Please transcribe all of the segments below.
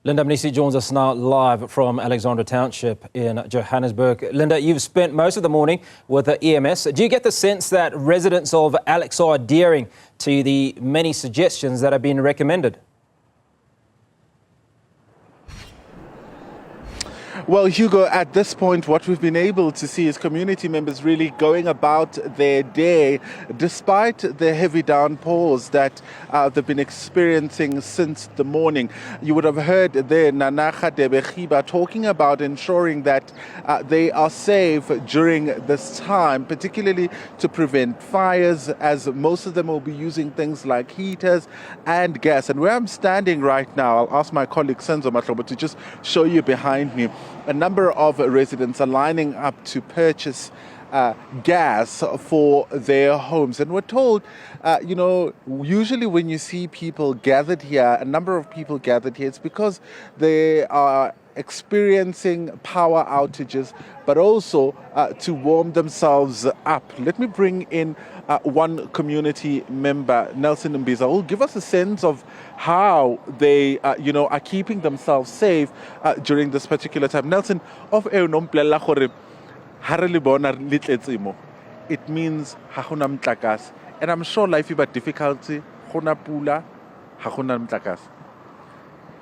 Linda Mnisi joins us now live from Alexandra Township in Johannesburg. Linda, you've spent most of the morning with the EMS. Do you get the sense that residents of Alex are adhering to the many suggestions that have been recommended? Well, Hugo, at this point, what we've been able to see is community members really going about their day despite the heavy downpours that they've been experiencing since the morning. You would have heard there Nanacha Debechiba talking about ensuring that they are safe during this time, particularly to prevent fires, as most of them will be using things like heaters and gas. And where I'm standing right now, I'll ask my colleague Senzo Matlobo to just show you behind me. A number of residents are lining up to purchase gas for their homes. And we're told, usually when you see people gathered here, a number of people gathered here, it's because they are experiencing power outages, but also to warm themselves up. Let me bring in one community member, Nelson Mbiza, who will give us a sense of how they, are keeping themselves safe during this particular time. Nelson, it means and I'm sure life is about difficulty.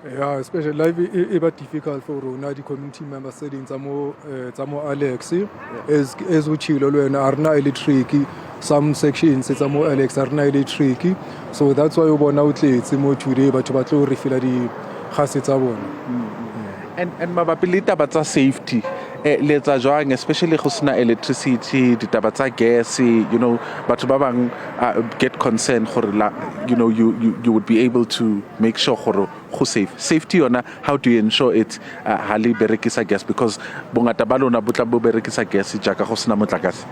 Yeah, especially life is difficult for the community members studying Zamo Alex. As we chill, are not tricky. Some sections it's more Alex are not tricky. So that's why we want outlets more today, but to refill the assets. And mabapilita batsa safety. Let's join, especially hosna electricity, the gas, but babang get concerned for you would be able to make sure who safe. Safety on how do you ensure it hali berekisa gas because bongata balona butla berekisa gas jaka hosna mutlakas.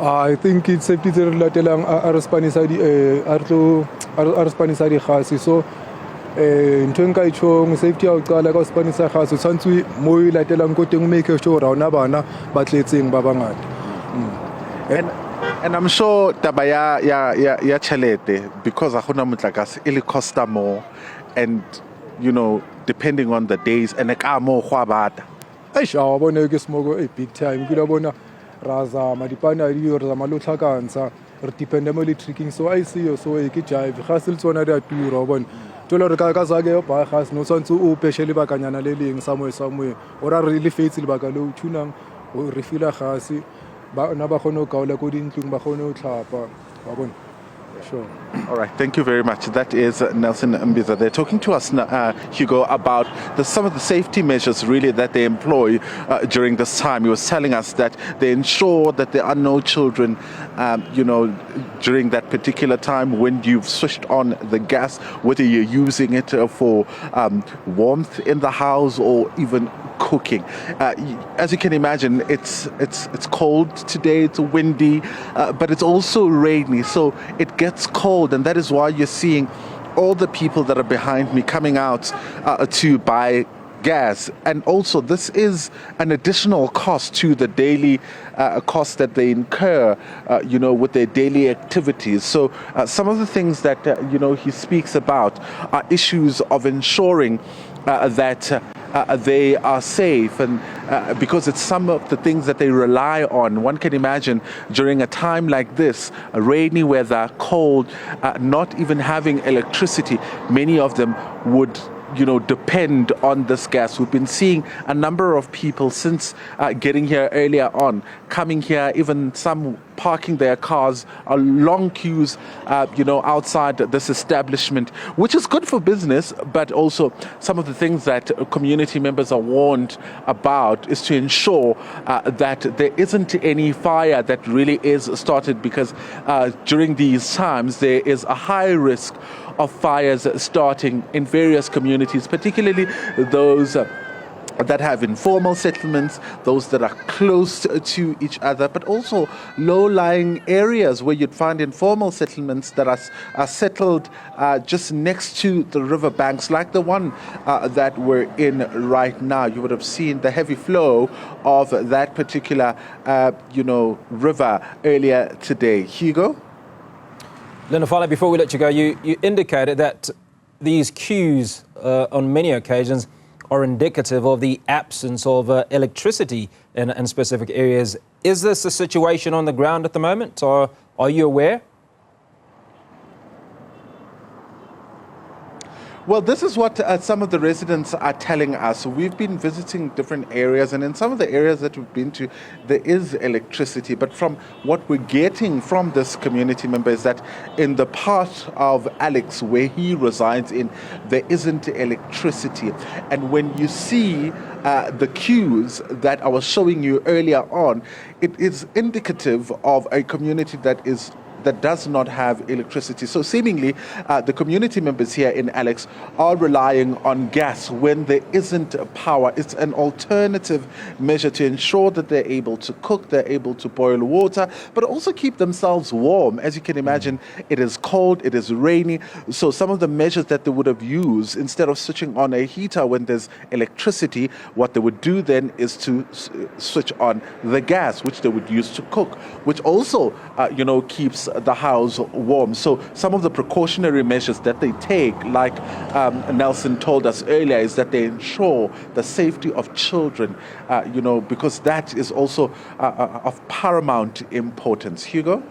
I think it's safety relatelang Spanisari khasi so ntwenka ichong safety awuqala ka Spanisa khasi tshantsi mo ilatelang ko teng make sure rauna bana ba tletseng ba bangata. And I'm sure tabaya ya chelete because akuna mutlakas ili costa more and depending on the days and eka mo khwabata. Aisha bona ke smogo a big time kila bona raza madipana ri raza malotla kansa re depend mo electricing so I see you so ke jive khasil tsona re atura bona tola re ka zake ba khas no tsantsu o peshele ba kanyana le leng somewhere ora re le faitsi le baka lo tunang o re fila khasi ba na ba khono kaola ko dintlung ba khono tlhapa ba bona. Sure. All right, thank you very much. That is Nelson Mbiza. They're talking to us, Hugo, about some of the safety measures really that they employ during this time. He was telling us that they ensure that there are no children, during that particular time when you've switched on the gas, whether you're using it for warmth in the house or even cooking. As you can imagine, it's cold today, it's windy, but it's also rainy, so it gets cold, and that is why you're seeing all the people that are behind me coming out to buy gas. And also this is an additional cost to the daily cost that they incur with their daily activities. So some of the things that he speaks about are issues of ensuring that they are safe, and because it's some of the things that they rely on. One can imagine during a time like this, rainy weather, cold, not even having electricity, many of them would depend on this gas. We've been seeing a number of people since getting here earlier on, coming here, even some parking their cars, long queues, outside this establishment, which is good for business, but also some of the things that community members are warned about is to ensure that there isn't any fire that really is started, because during these times there is a high risk of fires starting in various communities, particularly those that have informal settlements, those that are close to each other, but also low-lying areas where you'd find informal settlements that are settled just next to the river banks, like the one that we're in right now. You would have seen the heavy flow of that particular, river earlier today. Hugo? Linda, finally, before we let you go, you indicated that these queues on many occasions are indicative of the absence of electricity in specific areas. Is this a situation on the ground at the moment, or are you aware? Well, this is what some of the residents are telling us. We've been visiting different areas, and in some of the areas that we've been to, there is electricity. But from what we're getting from this community member is that in the part of Alex, where he resides in, there isn't electricity. And when you see the queues that I was showing you earlier on, it is indicative of a community that does not have electricity. So seemingly, the community members here in Alex are relying on gas when there isn't power. It's an alternative measure to ensure that they're able to cook, they're able to boil water, but also keep themselves warm. As you can imagine, it is cold, it is rainy. So some of the measures that they would have used, instead of switching on a heater when there's electricity, what they would do then is to switch on the gas, which they would use to cook, which also, keeps the house warm. So some of the precautionary measures that they take, like Nelson told us earlier, is that they ensure the safety of children, because that is also of paramount importance. Hugo?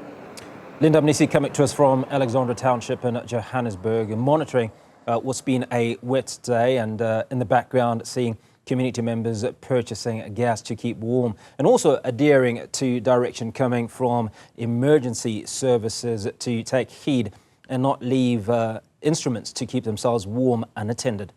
Linda Mnisi coming to us from Alexandra Township in Johannesburg, and monitoring what's been a wet day, and in the background seeing community members purchasing gas to keep warm, and also adhering to direction coming from emergency services to take heed and not leave instruments to keep themselves warm unattended.